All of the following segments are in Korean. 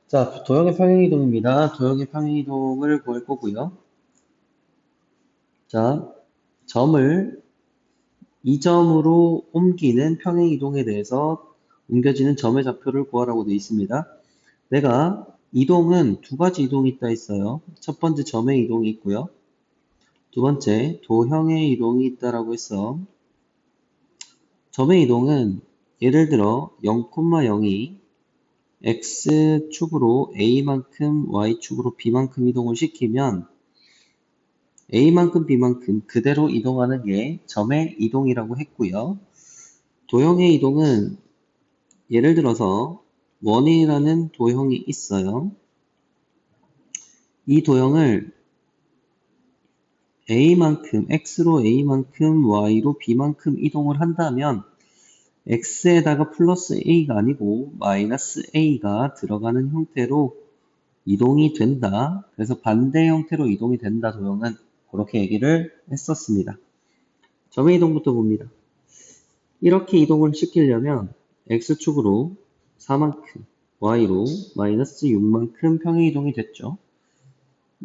자, 도형의 평행이동입니다. 도형의 평행이동을 구할 거고요. 자, 점을 이 점으로 옮기는 평행이동에 대해서 옮겨지는 점의 좌표를 구하라고 되어 있습니다. 내가 이동은 두 가지 이동이 있다 했어요. 첫 번째 점의 이동이 있고요. 두 번째 도형의 이동이 있다라고 했어. 점의 이동은 예를 들어 0,0이 x축으로 a만큼 y축으로 b만큼 이동을 시키면 a만큼 b만큼 그대로 이동하는 게 점의 이동이라고 했고요. 도형의 이동은 예를 들어서 원이라는 도형이 있어요. 이 도형을 a만큼 x로 a만큼 y로 b만큼 이동을 한다면 x에다가 플러스 a가 아니고 마이너스 a가 들어가는 형태로 이동이 된다. 그래서 반대 형태로 이동이 된다. 도형은 그렇게 얘기를 했었습니다. 점의 이동부터 봅니다. 이렇게 이동을 시키려면 x축으로 4만큼, y로 마이너스 6만큼 평행이동이 됐죠.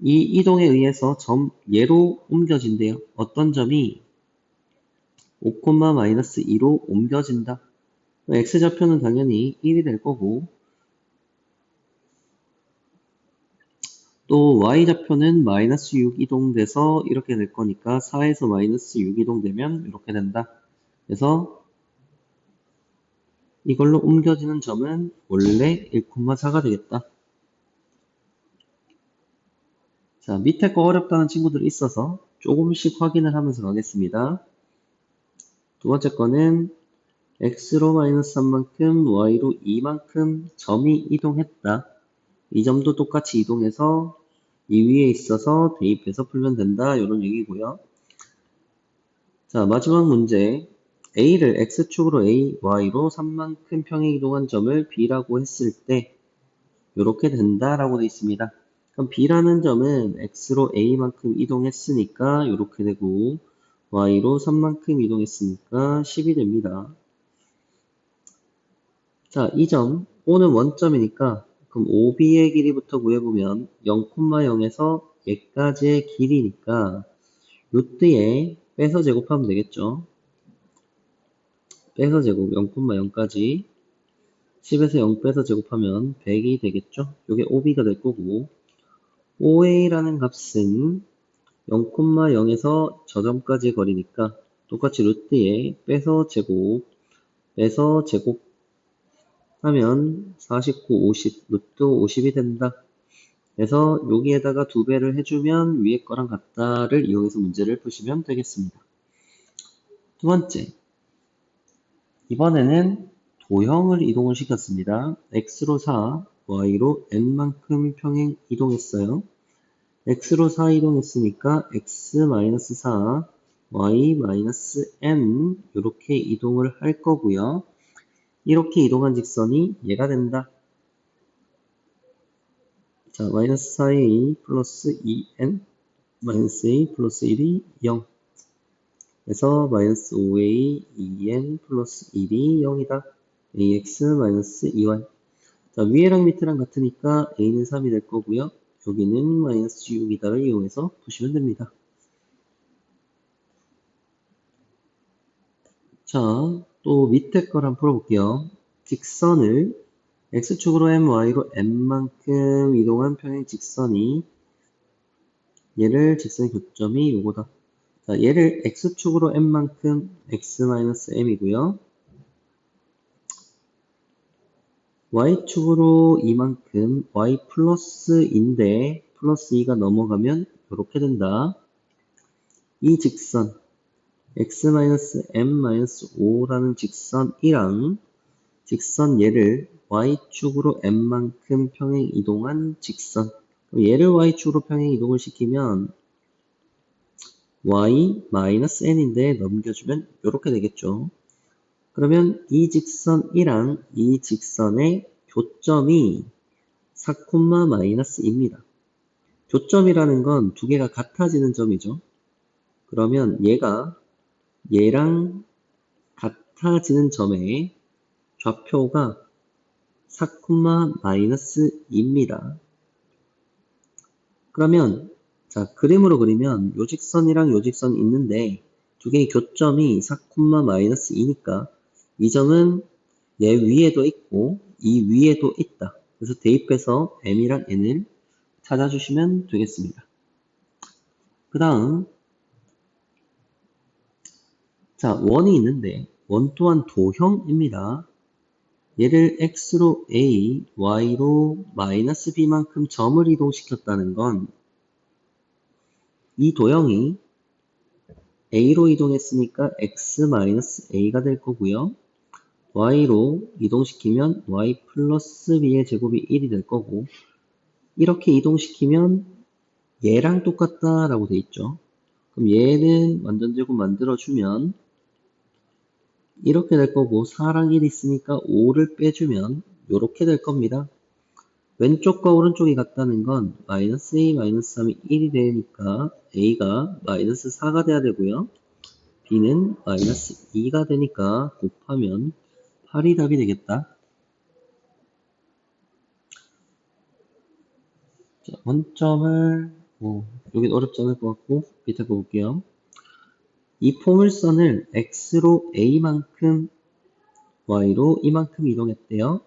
이 이동에 의해서 점 얘로 옮겨진대요. 어떤 점이 5, 마이너스 2로 옮겨진다. x좌표는 당연히 1이 될 거고 또 y좌표는 마이너스 6 이동돼서 이렇게 될 거니까 4에서 마이너스 6 이동되면 이렇게 된다. 그래서 이걸로 옮겨지는 점은 원래 1,4가 되겠다. 자, 밑에 거 어렵다는 친구들이 있어서 조금씩 확인을 하면서 가겠습니다. 두 번째 거는 x로 마이너스 3만큼, y로 2만큼 점이 이동했다. 이 점도 똑같이 이동해서 이 위에 있어서 대입해서 풀면 된다. 이런 얘기고요. 자, 마지막 문제. a를 x축으로 a, y로 3만큼 평행 이동한 점을 b라고 했을 때 이렇게 된다라고 되어 있습니다. 그럼 b라는 점은 x로 a만큼 이동했으니까 이렇게 되고 y로 3만큼 이동했으니까 10이 됩니다. 자, 이 점 O는 원점이니까 그럼 OB의 길이부터 구해보면 0,0에서 얘까지의 길이니까 루트에 빼서 제곱하면 되겠죠. 빼서 제곱 0,0까지 10에서 0 빼서 제곱하면 100이 되겠죠. 이게 OB가 될 거고 OA라는 값은 0,0에서 저 점까지의 거리니까 똑같이 루트에 빼서 제곱 빼서 제곱하면 49, 50, 루트 50이 된다. 그래서 여기에다가 2배를 해주면 위에 거랑 같다를 이용해서 문제를 푸시면 되겠습니다. 두 번째, 이번에는 도형을 이동을 시켰습니다. x로 4, y로 n만큼 평행 이동했어요. x로 4 이동했으니까 x-4, y-n 이렇게 이동을 할 거고요. 이렇게 이동한 직선이 얘가 된다. 자, 마이너스 4a 플러스 2n 마이너스 a 플러스 1이 0. 그래서 마이너스 5a 2n 플러스 1이 0이다. ax 마이너스 2y. 자, 위에랑 밑에랑 같으니까 a는 3이 될 거고요. 여기는 마이너스 6이다를 이용해서 푸시면 됩니다. 자, 또 밑에 걸 한번 풀어볼게요. 직선을 x축으로 m, y로 n만큼 이동한 평행 직선이 얘를 직선의 교점이 요거다. 자, 얘를 x축으로 m만큼 x-m이고요. y축으로 이만큼 y 플러스인데 플러스 2가 넘어가면 이렇게 된다. 이 직선 x-m-5라는 직선이랑 직선 얘를 y축으로 m만큼 평행 이동한 직선 얘를 y축으로 평행 이동을 시키면 y-n인데 넘겨주면 이렇게 되겠죠. 그러면 이 직선이랑 이 직선의 교점이 4,-2입니다. 교점이라는 건 두 개가 같아지는 점이죠. 그러면 얘랑 같아지는 점의 좌표가 4, 마이너스 2입니다. 그러면 자 그림으로 그리면 요 직선이랑 요 직선이 있는데 두 개의 교점이 4, 마이너스 2니까 이 점은 얘 위에도 있고 이 위에도 있다. 그래서 대입해서 m이랑 n을 찾아주시면 되겠습니다. 그 다음 자 원이 있는데 원 또한 도형입니다. 얘를 x로 a, y로 마이너스 b만큼 점을 이동시켰다는 건 이 도형이 a로 이동했으니까 x-a가 될 거고요. y로 이동시키면 y 플러스 b의 제곱이 1이 될 거고 이렇게 이동시키면 얘랑 똑같다 라고 돼 있죠. 그럼 얘는 완전제곱 만들어주면 이렇게 될 거고 4랑 1이 있으니까 5를 빼주면 이렇게 될 겁니다. 왼쪽과 오른쪽이 같다는 건 마이너스 a 마이너스 3이 1이 되니까 a가 마이너스 4가 돼야 되고요. b는 마이너스 2가 되니까 곱하면 8이 답이 되겠다. 자, 원점을 여긴 어렵지 않을 것 같고 밑에 거 볼게요. 이 포물선을 x로 a만큼 y로 이만큼 이동했대요.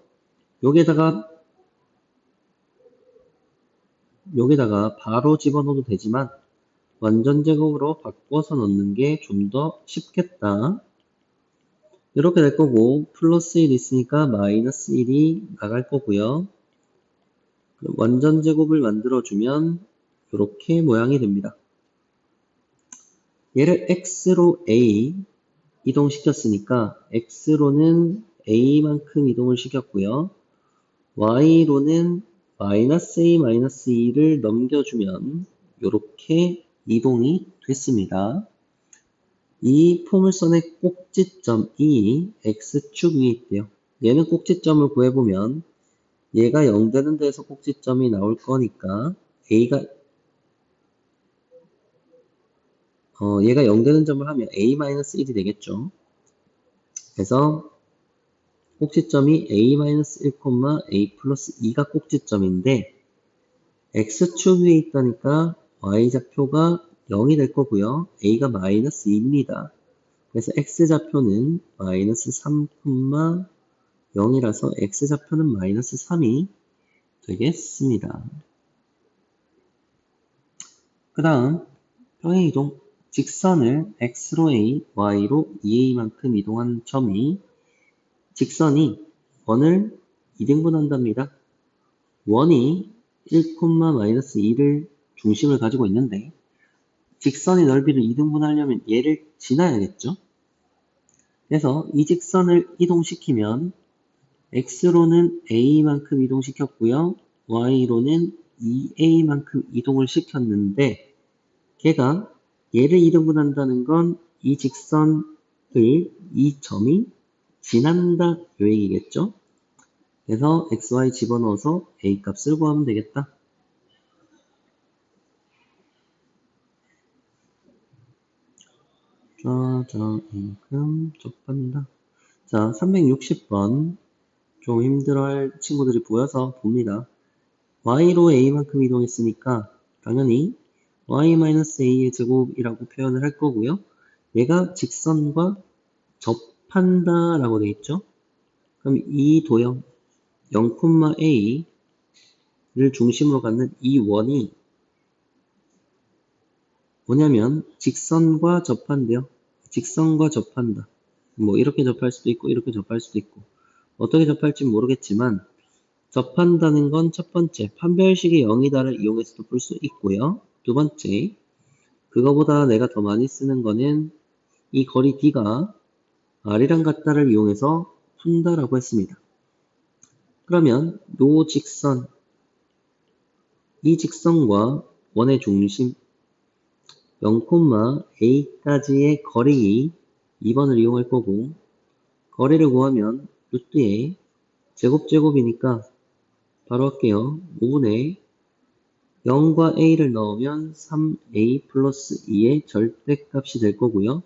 여기다가 바로 집어넣어도 되지만 완전 제곱으로 바꿔서 넣는 게 좀 더 쉽겠다. 이렇게 될 거고 플러스 1 있으니까 마이너스 1이 나갈 거고요. 완전 제곱을 만들어주면 이렇게 모양이 됩니다. 얘를 x로 a 이동시켰으니까 x로는 a만큼 이동을 시켰고요. y로는 마이너스 a 마이너스 2를 넘겨주면 이렇게 이동이 됐습니다. 이 포물선의 꼭지점이 x축 위에 있대요. 얘는 꼭지점을 구해보면 얘가 0 되는 데에서 꼭지점이 나올 거니까 얘가 0 되는 점을 하면 a-1이 되겠죠. 그래서 꼭지점이 a-1, a 플러스 2가 꼭지점인데 x축 위에 있다니까 y좌표가 0이 될 거고요. a가 마이너스 2입니다. 그래서 x좌표는 마이너스 3, 0이라서 x좌표는 마이너스 3이 되겠습니다. 그 다음 평행이동 직선을 x로 a, y로 2a만큼 이동한 점이 직선이 원을 2등분한답니다. 원이 1, 마이너스 2를 중심을 가지고 있는데 직선의 넓이를 2등분하려면 얘를 지나야겠죠? 그래서 이 직선을 이동시키면 x로는 a만큼 이동시켰고요. y로는 2a만큼 이동을 시켰는데 걔가 얘를 2등분한다는 건 이 직선을 이 점이 지난다 요 얘기겠죠? 그래서 xy 집어넣어서 a 값을 구하면 되겠다. 이만큼 접한다. 자, 360번 좀 힘들어할 친구들이 보여서 봅니다. y로 a만큼 이동했으니까 당연히 y-a의 제곱이라고 표현을 할 거고요. 얘가 직선과 접한다 라고 되어 있죠. 그럼 이 도형 0,a를 중심으로 갖는 이 원이 뭐냐면 직선과 접한대요. 직선과 접한다. 뭐 이렇게 접할 수도 있고 이렇게 접할 수도 있고 어떻게 접할지 모르겠지만 접한다는 건 첫 번째 판별식의 0이다를 이용해서도 풀 수 있고요. 두 번째 그거보다 내가 더 많이 쓰는 거는 이 거리 d가 r이랑 같다를 이용해서 푼다라고 했습니다. 그러면 이 직선과 원의 중심 0,a까지의 거리 2번을 이용할 거고 거리를 구하면 루트에 제곱이니까 바로 할게요. 5분의 0과 a를 넣으면 3a 플러스 2의 절대값이 될 거고요.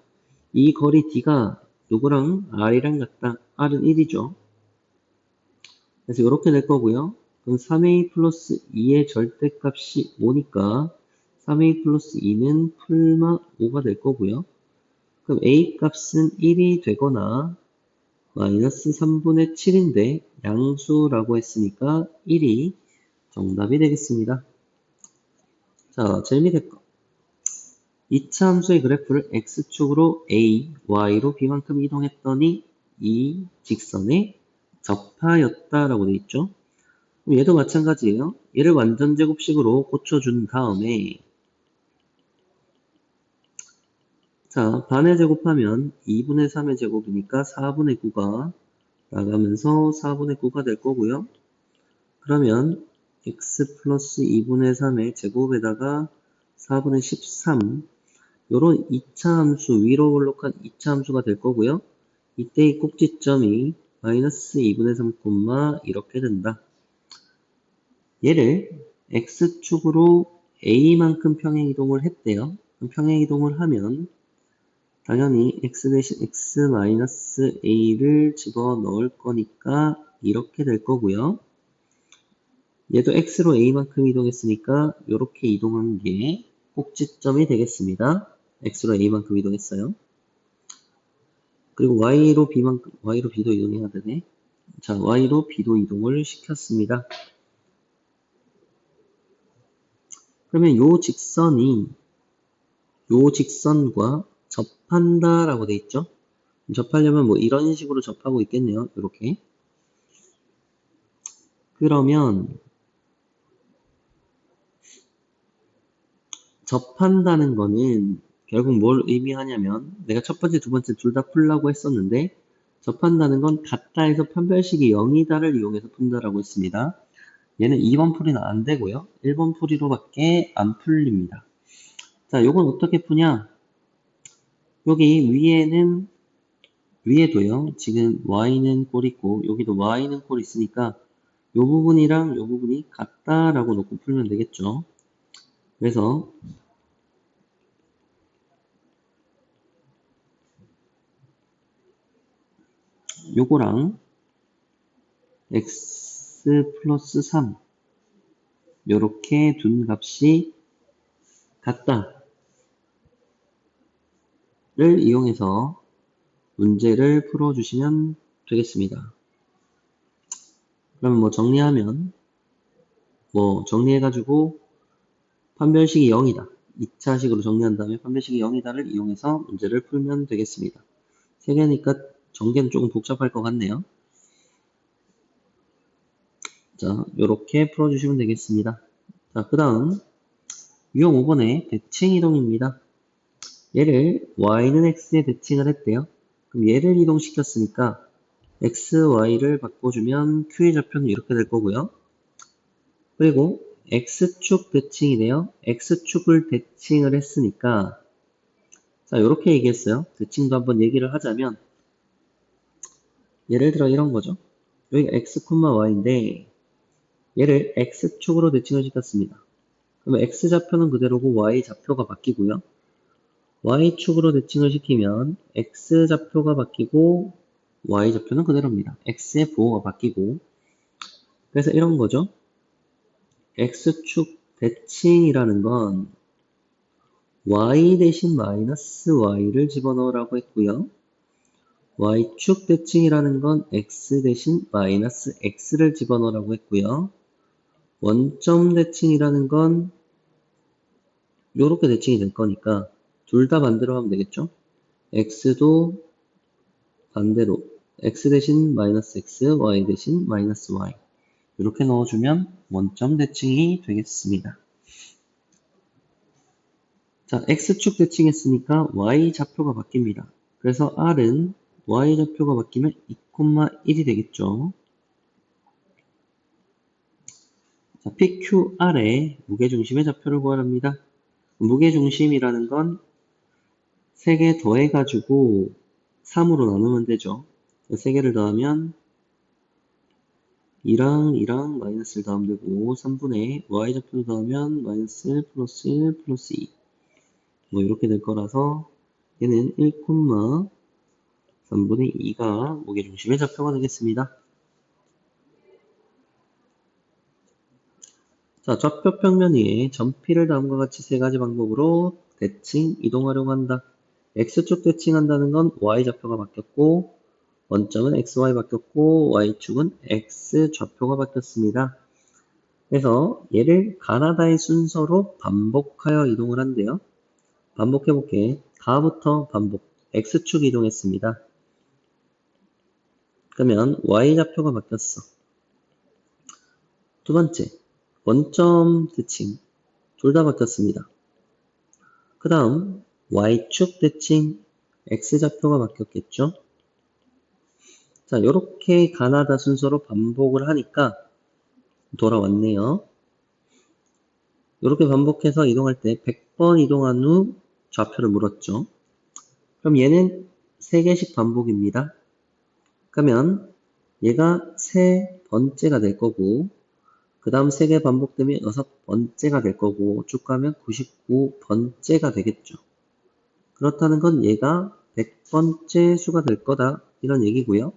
이 거리 d가 누구랑 r이랑 같다. r은 1이죠. 그래서 이렇게 될 거고요. 그럼 3a 플러스 2의 절대값이 5니까 3a 플러스 2는 풀마 5가 될 거고요. 그럼 a 값은 1이 되거나 마이너스 3분의 7인데 양수라고 했으니까 1이 정답이 되겠습니다. 자, 제일 밑에 거. 2차 함수의 그래프를 x축으로 a, y로 b만큼 이동했더니 이 직선에 접하였다라고 되어 있죠. 그럼 얘도 마찬가지예요. 얘를 완전 제곱식으로 고쳐준 다음에 자, 반에 제곱하면 2분의 3의 제곱이니까 4분의 9가 나가면서 4분의 9가 될 거고요. 그러면 x 플러스 2분의 3의 제곱에다가 4분의 13 요런 2차 함수, 위로 올록한 2차 함수가 될 거고요. 이때의 꼭지점이 마이너스 2분의 3, 이렇게 된다. 얘를 x축으로 a만큼 평행이동을 했대요. 그럼 평행이동을 하면 당연히 x 대신 x 마이너스 a를 집어넣을 거니까 이렇게 될 거고요. 얘도 x로 a만큼 이동했으니까 이렇게 이동한 게 꼭지점이 되겠습니다. x로 a만큼 이동했어요. 그리고 y로 b도 이동해야 되네. 자, y로 b도 이동을 시켰습니다. 그러면 요 직선과 접한다 라고 돼 있죠. 접하려면 뭐 이런 식으로 접하고 있겠네요. 이렇게. 그러면 접한다는 거는 결국 뭘 의미하냐면 내가 첫 번째, 두 번째 둘 다 풀라고 했었는데 접한다는 건 같다 해서 판별식이 0이다를 이용해서 푼다라고 했습니다. 얘는 2번 풀이는 안 되고요. 1번 풀이로밖에 안 풀립니다. 자, 요건 어떻게 푸냐? 여기 위에도요. 지금 y는 꼴 있고 여기도 y는 꼴 있으니까 요 부분이랑 요 부분이 같다라고 놓고 풀면 되겠죠. 그래서 요거랑 x 플러스 3 요렇게 둔 값이 같다를 이용해서 문제를 풀어주시면 되겠습니다. 그러면 뭐 정리해가지고 판별식이 0이다. 2차식으로 정리한 다음에 판별식이 0이다를 이용해서 문제를 풀면 되겠습니다. 3개니까 전개는 조금 복잡할 것 같네요. 자, 요렇게 풀어주시면 되겠습니다. 자, 그 다음 유형 5번의 대칭 이동입니다. 얘를 y는 x에 대칭을 했대요. 그럼 얘를 이동시켰으니까 x, y를 바꿔주면 q의 좌표는 이렇게 될 거고요. 그리고 x축 대칭이네요. x축을 대칭을 했으니까 자, 이렇게 얘기했어요. 대칭도 한번 얘기를 하자면 예를 들어 이런 거죠. 여기가 x, y인데 얘를 x축으로 대칭을 시켰습니다. 그러면 x좌표는 그대로고 y좌표가 바뀌고요. y축으로 대칭을 시키면 x좌표가 바뀌고 y좌표는 그대로입니다. x의 부호가 바뀌고 그래서 이런 거죠. x축 대칭이라는 건 y 대신 마이너스 y를 집어넣으라고 했고요. y축 대칭이라는 건 x 대신 마이너스 x를 집어넣으라고 했고요. 원점 대칭이라는 건 이렇게 대칭이 될 거니까 둘 다 반대로 하면 되겠죠. x도 반대로 x 대신 마이너스 x, y 대신 마이너스 y 이렇게 넣어주면 원점 대칭이 되겠습니다. 자, x축 대칭했으니까 y좌표가 바뀝니다. 그래서 r은 y좌표가 바뀌면 2,1이 되겠죠. 자, PQR의 무게중심의 좌표를 구하랍니다. 무게중심이라는 건 3개 더해가지고 3으로 나누면 되죠. 3개를 더하면 2랑 마이너스를 더하면 되고 3분의 y좌표를 더하면 마이너스 1 플러스 1 플러스 2 뭐 이렇게 될 거라서 얘는 1,3분의 2가 무게중심의 좌표가 되겠습니다. 자, 좌표 평면 위에 점피를 다음과 같이 세 가지 방법으로 대칭, 이동하려고 한다. X축 대칭한다는 건 Y좌표가 바뀌었고, 원점은 XY 바뀌었고, Y축은 X 좌표가 바뀌었습니다. 그래서 얘를 가나다의 순서로 반복하여 이동을 한대요. 반복해볼게. 가부터 반복. X축 이동했습니다. 그러면 Y좌표가 바뀌었어. 두 번째, 원점 대칭. 둘 다 바뀌었습니다. 그 다음 Y축 대칭 X좌표가 바뀌었겠죠? 자, 이렇게 가나다 순서로 반복을 하니까 돌아왔네요. 이렇게 반복해서 이동할 때 100번 이동한 후 좌표를 물었죠. 그럼 얘는 3개씩 반복입니다. 그러면 얘가 세 번째가 될 거고, 그 다음 3개 반복되면 6번째가 될 거고, 쭉 가면 99번째가 되겠죠. 그렇다는 건 얘가 100번째 수가 될 거다, 이런 얘기고요.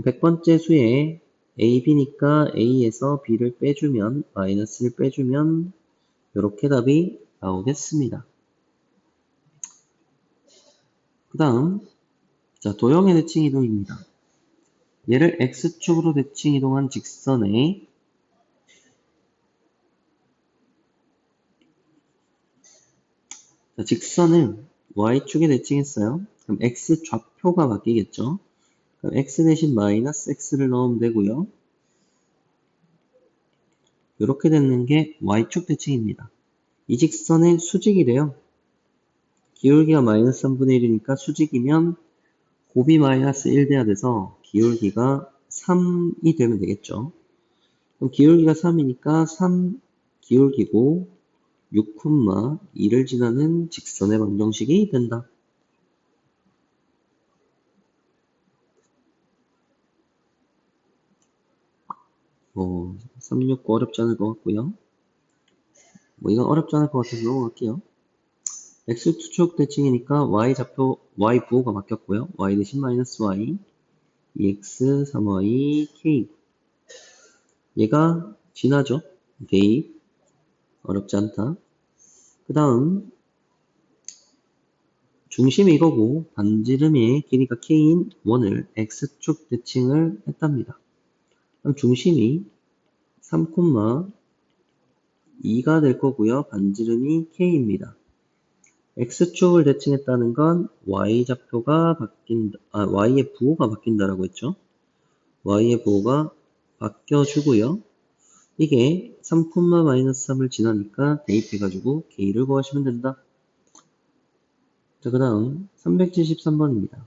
100번째 수에 A, B니까 A에서 B를 빼주면, 마이너스를 빼주면 이렇게 답이 나오겠습니다. 그 다음, 자, 도형의 대칭 이동입니다. 얘를 X축으로 대칭 이동한 직선에 자, 직선을 Y축에 대칭했어요. 그럼 X 좌표가 바뀌겠죠. 그럼 X 대신 마이너스 X를 넣으면 되고요. 이렇게 되는 게 Y축 대칭입니다. 이 직선의 수직이래요. 기울기가 마이너스 3분의 1이니까 수직이면 곱이 마이너스 1 돼야 돼서 기울기가 3이 되면 되겠죠. 그럼 기울기가 3이니까 3 기울기고 6,2를 지나는 직선의 방정식이 된다. 369 어렵지 않을 것 같고요. 이건 어렵지 않을 것 같아서 넘어갈게요. X축 대칭이니까 Y좌표, Y 부호가 바뀌었고요. Y 대신 마이너스 Y, 2X, 3Y, K. 얘가 진하죠? 대입. 어렵지 않다. 그 다음, 중심이 이거고, 반지름의 길이가 K인 원을 X축 대칭을 했답니다. 그럼 중심이 3,2가 될 거고요. 반지름이 K입니다. X축을 대칭했다는 건 Y좌표가 바뀐다, Y의 부호가 바뀐다라고 했죠. Y의 부호가 바뀌어주고요. 이게 3,-3을 지나니까 대입해가지고 K를 구하시면 된다. 자, 그 다음 373번입니다.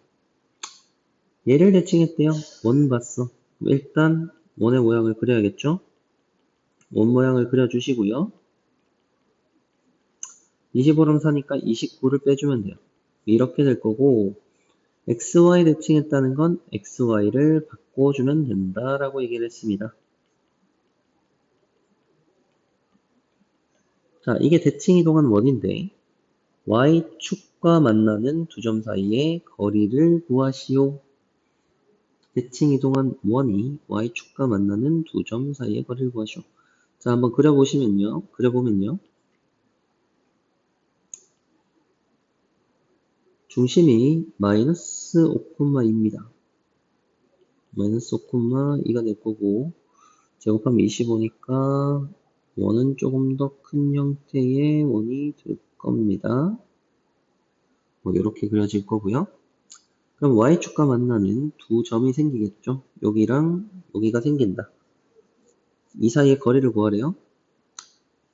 얘를 대칭했대요. 원 봤어. 일단 원의 모양을 그려야겠죠. 원 모양을 그려주시고요. 25랑 사니까 29를 빼주면 돼요. 이렇게 될 거고 XY 대칭했다는 건 XY를 바꿔주면 된다라고 얘기를 했습니다. 자, 이게 대칭 이동한 원인데 Y축과 만나는 두 점 사이의 거리를 구하시오. 대칭 이동한 원이 Y축과 만나는 두 점 사이의 거리를 구하시오. 자, 한번 그려보면요. 중심이 마이너스 5,2입니다. 마이너스 5,2가 될 거고 제곱하면 25니까 원은 조금 더 큰 형태의 원이 될 겁니다. 이렇게 그려질 거고요. 그럼 Y축과 만나는 두 점이 생기겠죠. 여기랑 여기가 생긴다. 이 사이의 거리를 구하래요.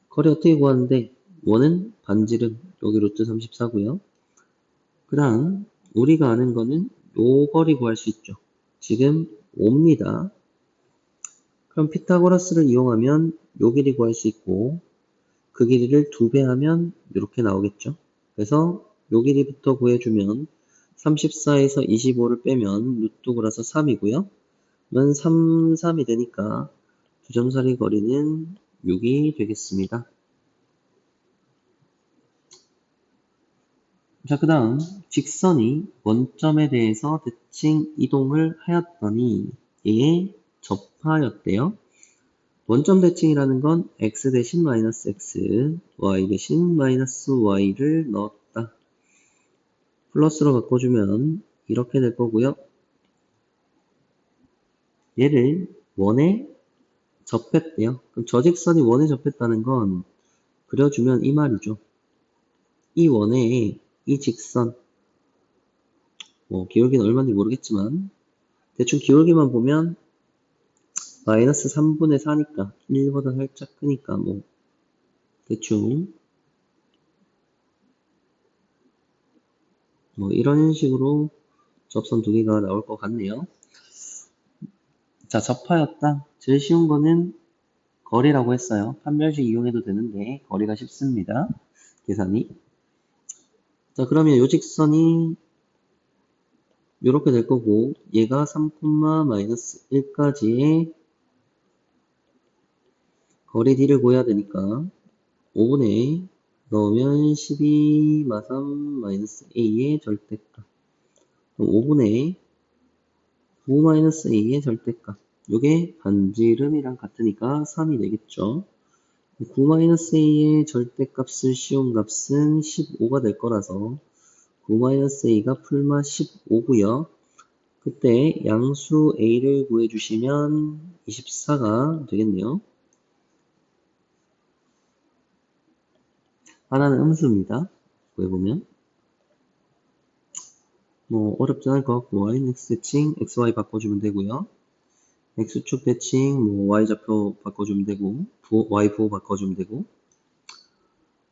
거리 어떻게 구하는데 원은 반지름 여기 루트 34고요. 그 다음 우리가 아는 거는 요 거리 구할 수 있죠. 지금 5입니다. 그럼 피타고라스를 이용하면 요 길이 구할 수 있고 그 길이를 2배 하면 이렇게 나오겠죠. 그래서 요 길이부터 구해주면 34에서 25를 빼면 루트 골아서 3이고요. 그러면 3, 3이 되니까 두 점 사이 거리는 6이 되겠습니다. 자, 그 다음 직선이 원점에 대해서 대칭 이동을 하였더니 얘에 접하였대요. 원점 대칭이라는 건 x 대신 마이너스 x, y 대신 마이너스 y를 넣었다. 플러스로 바꿔주면 이렇게 될 거고요. 얘를 원에 접했대요. 그럼 저 직선이 원에 접했다는 건 그려주면 이 말이죠. 이 원에 이 직선, 뭐 기울기는 얼마인지 모르겠지만 대충 기울기만 보면 마이너스 3분의 4니까 1보다 살짝 크니까 뭐 대충 뭐 이런 식으로 접선 두 개가 나올 것 같네요. 자, 접하였다. 제일 쉬운 거는 거리라고 했어요. 판별식 이용해도 되는데 거리가 쉽습니다. 계산이. 자, 그러면 요 직선이 이렇게 될 거고 얘가 3, 마이너스 1까지의 거리 D를 구해야 되니까 5분의 넣으면 12 마삼 마이너스 A의 절대값. 5분의 9 마이너스 A의 절대값. 요게 반지름이랑 같으니까 3이 되겠죠. 9 마이너스 A의 절대값을 씌운 값은 15가 될 거라서 9 마이너스 A가 풀마 15고요. 그때 양수 A를 구해주시면 24가 되겠네요. 하나는 음수입니다. 구해보면 뭐 어렵지 않을 것 같고 y는 x 대칭 xy 바꿔주면 되고요. x축 대칭 뭐 y좌표 바꿔주면 되고 y 부호 바꿔주면 되고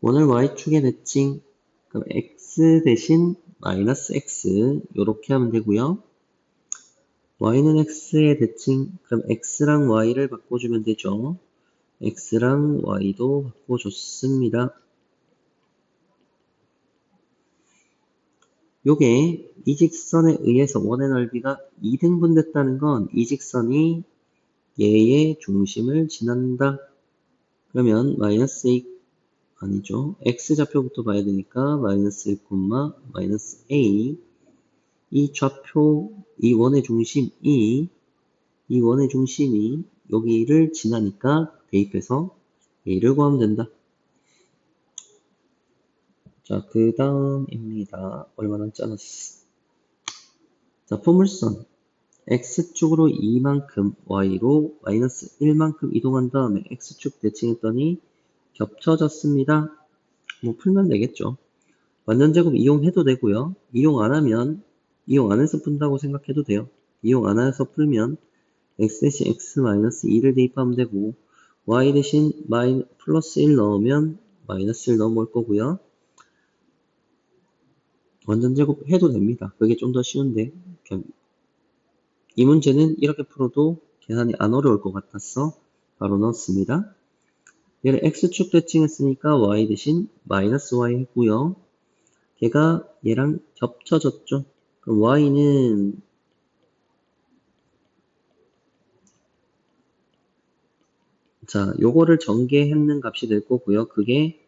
오늘 y축의 대칭 그럼 x 대신 마이너스 x 요렇게 하면 되고요. y는 x의 대칭 그럼 x랑 y를 바꿔주면 되죠. x랑 y도 바꿔줬습니다. 요게 이 직선에 의해서 원의 넓이가 2등분 됐다는 건 이 직선이 얘의 중심을 지난다. 그러면 마이너스 1, 아니죠. x좌표부터 봐야 되니까 마이너스 1, 마이너스 a 이 좌표, 이 원의 중심이 이 원의 중심이 여기를 지나니까 대입해서 a를 구하면 된다. 자, 그 다음입니다. 얼마 남지 않았어. 자, 포물선. x축으로 2만큼, y로 마이너스 1만큼 이동한 다음에 x축 대칭했더니 겹쳐졌습니다. 뭐 풀면 되겠죠. 완전제곱 이용해도 되고요. 이용 안 하면 이용 안 해서 푼다고 생각해도 돼요. 이용 안 해서 풀면 x 대신 x 마이너스 2를 대입하면 되고 y 대신 플러스 1 넣으면 마이너스 1 넘어올 거고요. 완전제곱 해도 됩니다. 그게 좀 더 쉬운데 이 문제는 이렇게 풀어도 계산이 안 어려울 것 같아서 바로 넣었습니다. 얘를 x축 대칭했으니까 y 대신 마이너스 y 했고요. 걔가 얘랑 겹쳐졌죠. 그럼 y는 자, 요거를 전개했는 값이 될 거고요. 그게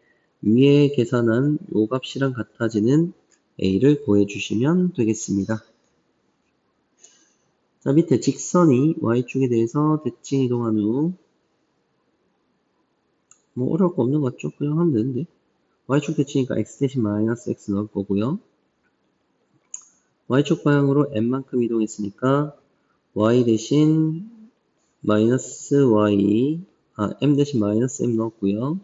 위에 계산한 요 값이랑 같아지는 a를 구해주시면 되겠습니다. 자, 밑에 직선이 y축에 대해서 대칭 이동한 후 뭐 어려울 거 없는 것 같죠? 그냥 하면 되는데 y축 대칭이니까 x 대신 마이너스 x 넣을 거고요. y축 방향으로 n만큼 이동했으니까 y 대신 마이너스 y m 대신 마이너스 m 넣었고요.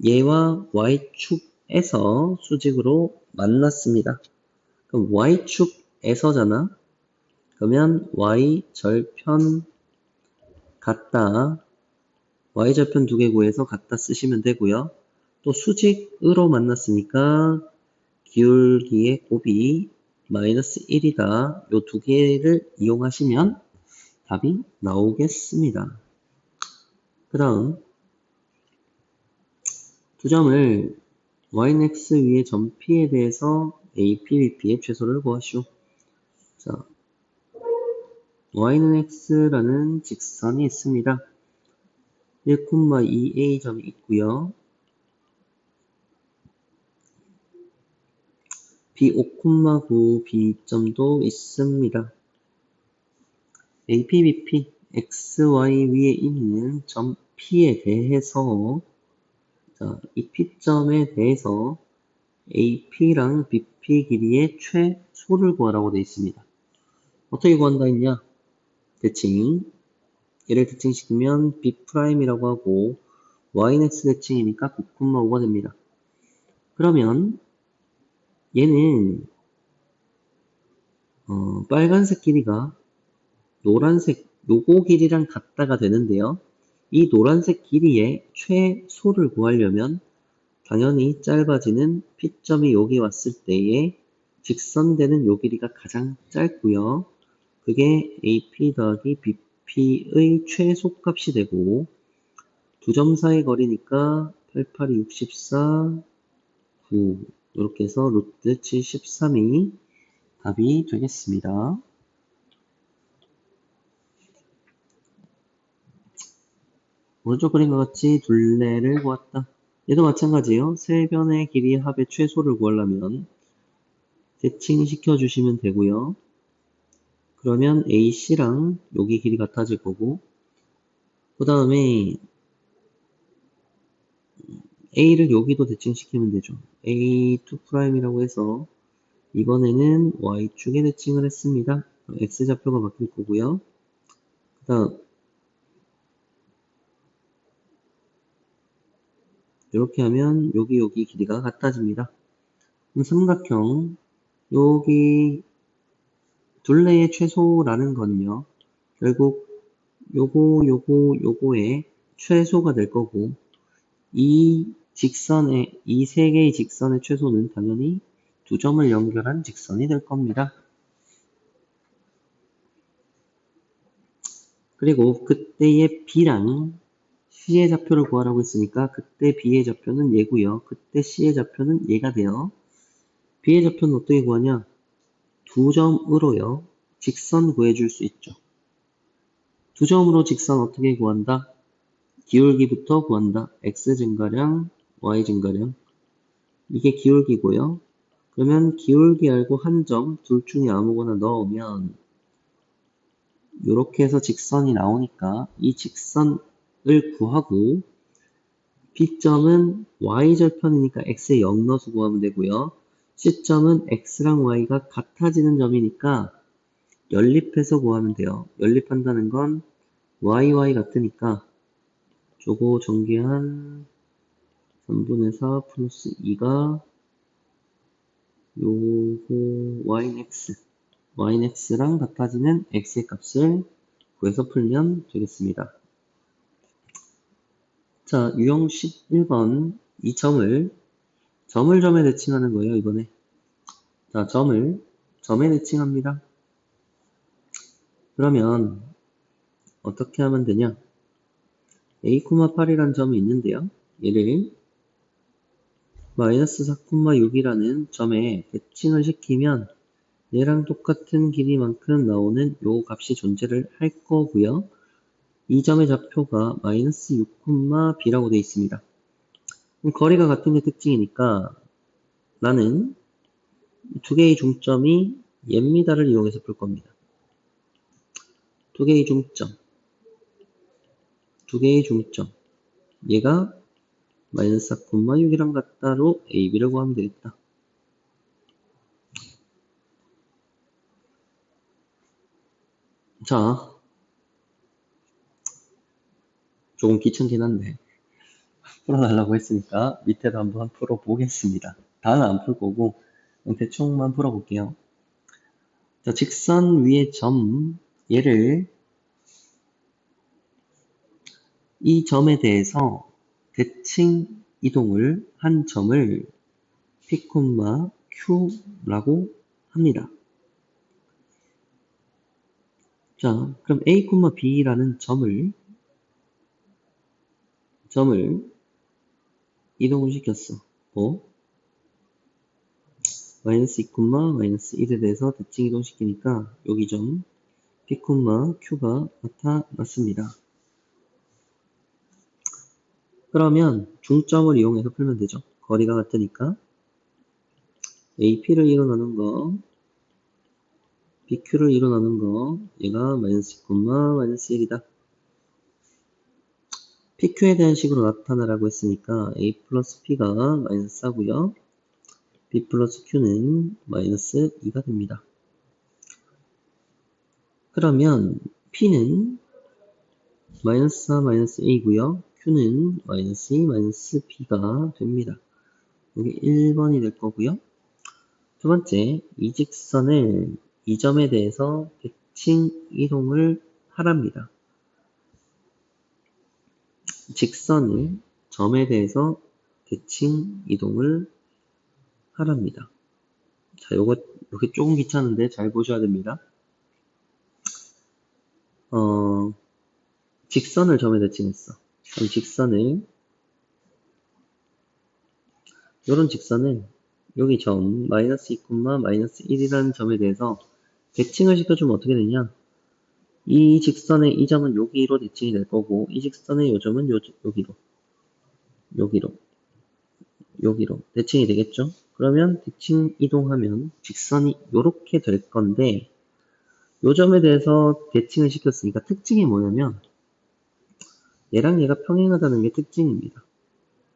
얘와 y축에서 수직으로 만났습니다. 그럼 y축에서잖아. 그러면 y절편 같다. y절편 두 개 구해서 같다 쓰시면 되고요. 또 수직으로 만났으니까 기울기의 곱이 마이너스 1이다. 요 두 개를 이용하시면 답이 나오겠습니다. 그 다음 두 점을 y는 x 위의 점 P에 대해서 AP, BP의 최소를 구하시오. 자, y는 x라는 직선이 있습니다. 1,2a 점이 있고요. B 5,9 B점도 있습니다. AP, BP xy 위에 있는 점 P에 대해서 자, 이 P점에 대해서 AP랑 BP 길이의 최소를 구하라고 되어 있습니다. 어떻게 구한다 했냐? 대칭. 얘를 대칭시키면 B'이라고 하고 Y는 X 대칭이니까 9,5가 됩니다. 그러면 얘는 빨간색 길이가 노란색 요거 길이랑 같다가 되는데요. 이 노란색 길이의 최소를 구하려면 당연히 짧아지는 P점이 여기 왔을 때에 직선되는 요 길이가 가장 짧고요. 그게 AP 더하기 BP의 최소값이 되고 두 점 사이 거리니까 88이 64, 9 이렇게 해서 루트 73이 답이 되겠습니다. 오른쪽 그림과 같이 둘레를 구했다. 얘도 마찬가지예요. 세 변의 길이 합의 최소를 구하려면 대칭 시켜주시면 되고요. 그러면 AC랑 여기 길이 같아질 거고 그 다음에 A를 여기도 대칭시키면 되죠. A2'이라고 해서 이번에는 Y축에 대칭을 했습니다. X좌표가 바뀔 거고요. 그 다음 이렇게 하면 여기 길이가 같아집니다. 그럼 삼각형 여기 둘레의 최소라는 거는요. 결국 요거의 최소가 될 거고 이 세 개의 직선의 최소는 당연히 두 점을 연결한 직선이 될 겁니다. 그리고 그때의 B랑 C의 좌표를 구하라고 했으니까 그때 B의 좌표는 얘고요. 그때 C의 좌표는 얘가 돼요. B의 좌표는 어떻게 구하냐? 두 점으로요. 직선 구해줄 수 있죠. 두 점으로 직선 어떻게 구한다? 기울기부터 구한다. X 증가량, Y 증가량. 이게 기울기고요. 그러면 기울기 알고 한 점, 둘 중에 아무거나 넣으면 이렇게 해서 직선이 나오니까 이 직선을 구하고 B점은 Y절편이니까 X에 0 넣어서 구하면 되고요. C점은 X랑 Y가 같아지는 점이니까 연립해서 구하면 돼요. 연립한다는 건 YY 같으니까 저거 전개한 3분의 4 플러스 2가 요거 yx랑 같아지는 x의 값을 구해서 풀면 되겠습니다. 자, 유형 11번 이 점을 점에 대칭하는 거예요, 이번에. 자, 점에 대칭합니다. 그러면 어떻게 하면 되냐? a,8이라는 점이 있는데요. 얘를 마이너스 4,6이라는 점에 대칭을 시키면 얘랑 똑같은 길이만큼 나오는 요 값이 존재를 할 거고요. 이 점의 좌표가 마이너스 6,b라고 되어 있습니다. 그럼 거리가 같은 게 특징이니까 나는 두 개의 중점이 얘입니다를 이용해서 풀 겁니다. 두 개의 중점. 얘가 마이너스 4,6이랑 같다로 a, b를 구하면 되겠다. 자, 조금 귀찮긴 한데 풀어달라고 했으니까 밑에도 한번 풀어보겠습니다. 다는 안 풀 거고 대충만 풀어볼게요. 자, 직선 위의 점, 얘를 이 점에 대해서 대칭 이동을 한 점을 P, Q라고 합니다. 자, 그럼 A, B라는 점을 이동을 시켰어. 마이너스 2, 마이너스 1에 대해서 대칭 이동시키니까 여기 점 P, Q가 나타났습니다. 그러면 중점을 이용해서 풀면 되죠. 거리가 같으니까 AP를 이뤄내는 거 BQ를 2로 나눈 거, 얘가 마이너스 2, 마이너스 1이다. PQ에 대한 식으로 나타나라고 했으니까 A 플러스 P가 마이너스 4고요. B 플러스 Q는 마이너스 2가 됩니다. 그러면 P는 마이너스 4, 마이너스 A고요. Q는 마이너스 2, 마이너스 B가 됩니다. 여기 1번이 될 거고요. 두 번째, 이 직선을 이 점에 대해서 대칭 이동을 하랍니다. 직선을 점에 대해서 대칭 이동을 하랍니다. 자, 요게 조금 귀찮은데 잘 보셔야 됩니다. 직선을 점에 대칭했어. 그럼 직선을, 요런 직선을 여기 점, 마이너스 2, 마이너스 1이라는 점에 대해서 대칭을 시켜주면 어떻게 되냐? 이 직선의 이 점은 여기로 대칭이 될 거고, 이 직선의 요 점은 여기로 대칭이 되겠죠? 그러면 대칭 이동하면 직선이 요렇게 될 건데, 요 점에 대해서 대칭을 시켰으니까 특징이 뭐냐면, 얘랑 얘가 평행하다는 게 특징입니다.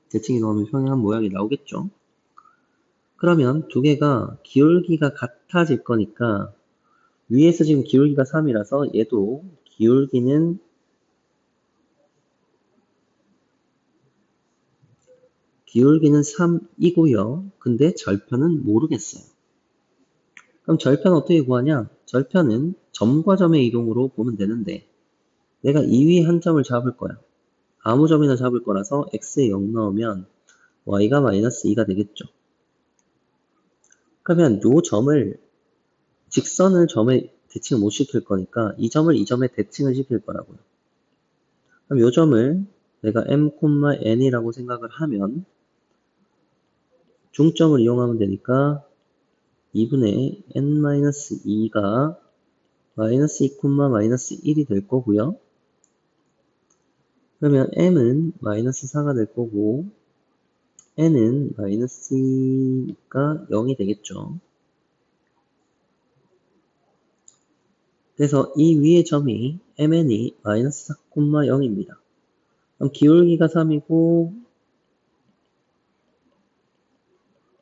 대칭 이동하면 평행한 모양이 나오겠죠? 그러면 두 개가 기울기가 같아질 거니까, 위에서 지금 기울기가 3이라서 얘도 기울기는 3이고요. 근데 절편은 모르겠어요. 그럼 절편 어떻게 구하냐? 절편은 점과 점의 이동으로 보면 되는데 내가 이 위에 한 점을 잡을 거야. 아무 점이나 잡을 거라서 x에 0 넣으면 y가 마이너스 2가 되겠죠. 그러면 요 점을 직선을 점에 대칭을 못 시킬 거니까 이 점을 이 점에 대칭을 시킬 거라고요. 그럼 요 점을 내가 m, n이라고 생각을 하면 중점을 이용하면 되니까 2분의 n-2가 마이너스 2, 마이너스 1이 될 거고요. 그러면 m은 마이너스 4가 될 거고 n은 마이너스 2가 0이 되겠죠. 그래서 이 위의 점이 mn이 마이너스 4, 0입니다. 그럼 기울기가 3이고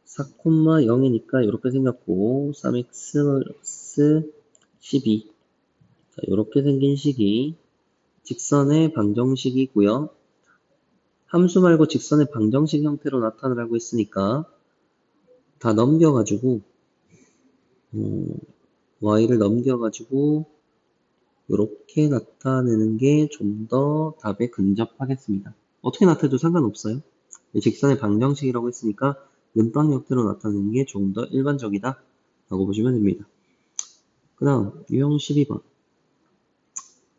4, 0이니까 이렇게 생겼고 3x 플러스 12 자, 이렇게 생긴 식이 직선의 방정식이고요. 함수 말고 직선의 방정식 형태로 나타나라고 했으니까 다 넘겨가지고 y를 넘겨가지고 이렇게 나타내는 게 좀 더 답에 근접하겠습니다. 어떻게 나타내도 상관없어요. 직선의 방정식이라고 했으니까 눈방 형태로 나타내는 게 조금 더 일반적이다 라고 보시면 됩니다. 그 다음 유형 12번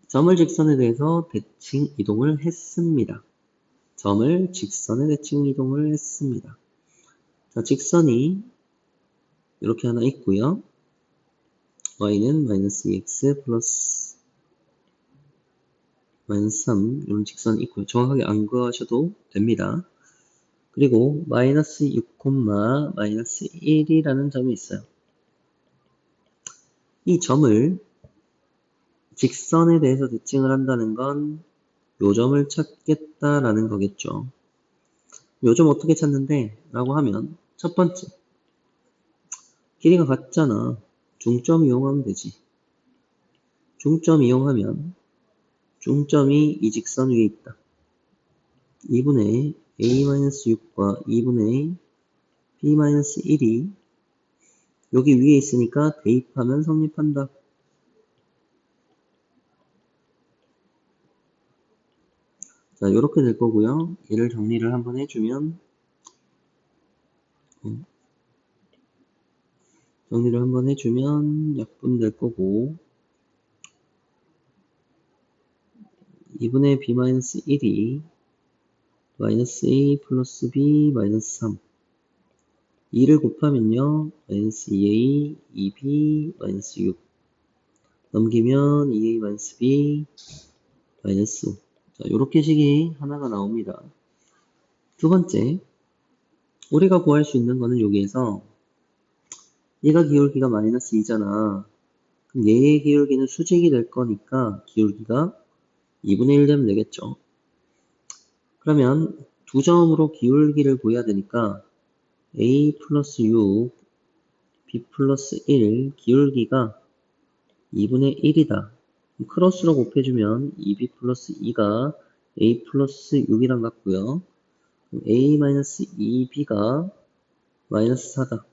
점을 직선에 대해서 대칭 이동을 했습니다. 점을 직선에 대칭 이동을 했습니다. 자, 직선이 이렇게 하나 있고요. y는 마이너스 2x 플러스 마이너스 3 이런 직선이 있고요. 정확하게 안 구하셔도 됩니다. 그리고 마이너스 6, 마이너스 1이라는 점이 있어요. 이 점을 직선에 대해서 대칭을 한다는 건 요 점을 찾겠다라는 거겠죠. 요 점 어떻게 찾는데? 라고 하면 첫 번째 길이가 같잖아. 중점 이용하면 되지. 중점 이용하면 중점이 이 직선 위에 있다. 2분의 a-6과 2분의 b-1이 여기 위에 있으니까 대입하면 성립한다. 자, 이렇게 될 거고요. 얘를 정리를 한번 해주면 약분될 거고 2분의 b-1이 마이너스 a 플러스 b 마이너스 3 2를 곱하면요 마이너스 2a 2b 마이너스 6 넘기면 2a 마이너스 b 마이너스 5 자, 요렇게 식이 하나가 나옵니다. 두 번째 우리가 구할 수 있는 거는 여기에서 얘가 기울기가 마이너스 2잖아. 그럼 얘의 기울기는 수직이 될 거니까 기울기가 2분의 1 되면 되겠죠. 그러면 두 점으로 기울기를 구해야 되니까 a 플러스 6, b 플러스 1, 기울기가 2분의 1이다. 크로스로 곱해주면 2b 플러스 2가 a 플러스 6이랑 같고요. a 마이너스 2b가 마이너스 4다.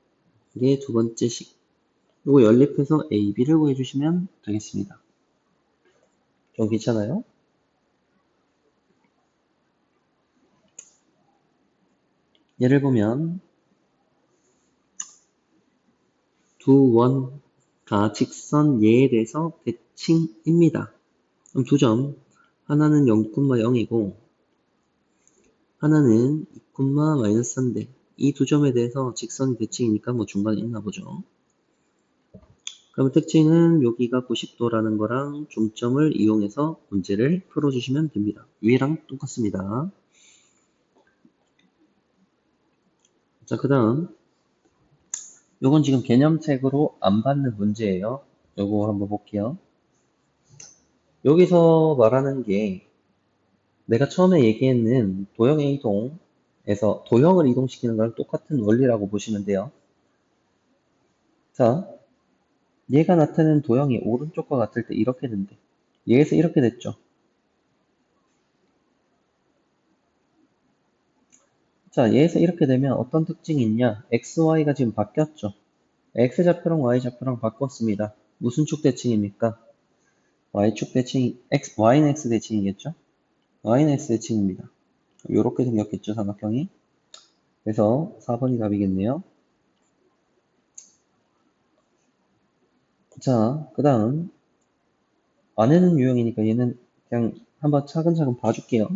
이게 두 번째 식. 이거 연립해서 a, b를 구해주시면 되겠습니다. 좀 괜찮아요? 예를 보면 두 원가 직선 예에 대해서 대칭입니다. 그럼 두 점, 하나는 0,0이고 하나는 2,-3인데 이 두 점에 대해서 직선이 대칭이니까 뭐 중간에 있나 보죠. 그러면 특징은 여기가 90도라는 거랑 중점을 이용해서 문제를 풀어주시면 됩니다. 위랑 똑같습니다. 자, 그 다음 요건 지금 개념책으로 안 받는 문제예요. 요거 한번 볼게요. 여기서 말하는 게 내가 처음에 얘기했는 도형의 이동에서 도형을 이동시키는 거랑 똑같은 원리라고 보시면 돼요. 자, 얘가 나타내는 도형이 오른쪽과 같을 때 이렇게 된대. 얘에서 이렇게 됐죠. 자, 얘에서 이렇게 되면 어떤 특징이 있냐? x, y가 지금 바뀌었죠. x좌표랑 y좌표랑 바꿨습니다. 무슨 축 대칭입니까? y축 대칭, y는 x 대칭이겠죠? y는 x 대칭입니다. 이렇게 생겼겠죠, 삼각형이. 그래서 4번이 답이겠네요. 자, 그 다음 안에는 유형이니까 얘는 그냥 한번 차근차근 봐줄게요.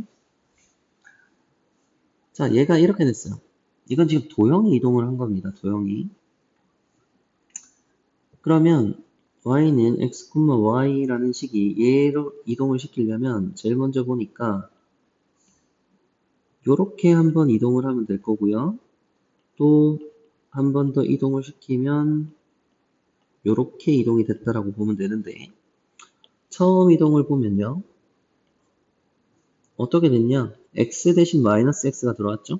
자, 얘가 이렇게 됐어요. 이건 지금 도형이 이동을 한 겁니다. 도형이. 그러면 y는 x, y라는 식이 얘로 이동을 시키려면 제일 먼저 보니까 요렇게 한번 이동을 하면 될 거고요. 또 한 번 더 이동을 시키면 요렇게 이동이 됐다라고 보면 되는데 처음 이동을 보면요. 어떻게 됐냐? x 대신 마이너스 x가 들어왔죠?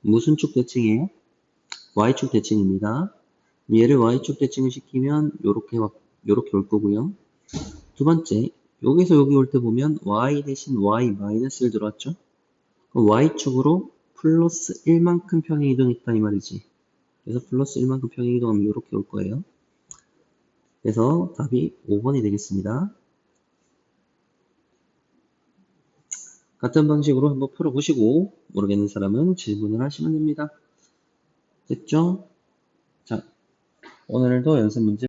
무슨 축 대칭이에요? y축 대칭입니다. 얘를 y축 대칭을 시키면 요렇게 올 거고요. 두 번째, 여기서 여기 올 때 보면 y 대신 y 마이너스 1 들어왔죠? 그럼 y축으로 플러스 1만큼 평행 이동했다 이 말이지. 그래서 플러스 1만큼 평행 이동하면 이렇게 올 거예요. 그래서 답이 5번이 되겠습니다. 같은 방식으로 한번 풀어보시고 모르겠는 사람은 질문을 하시면 됩니다. 됐죠? 자, 오늘도 연습 문제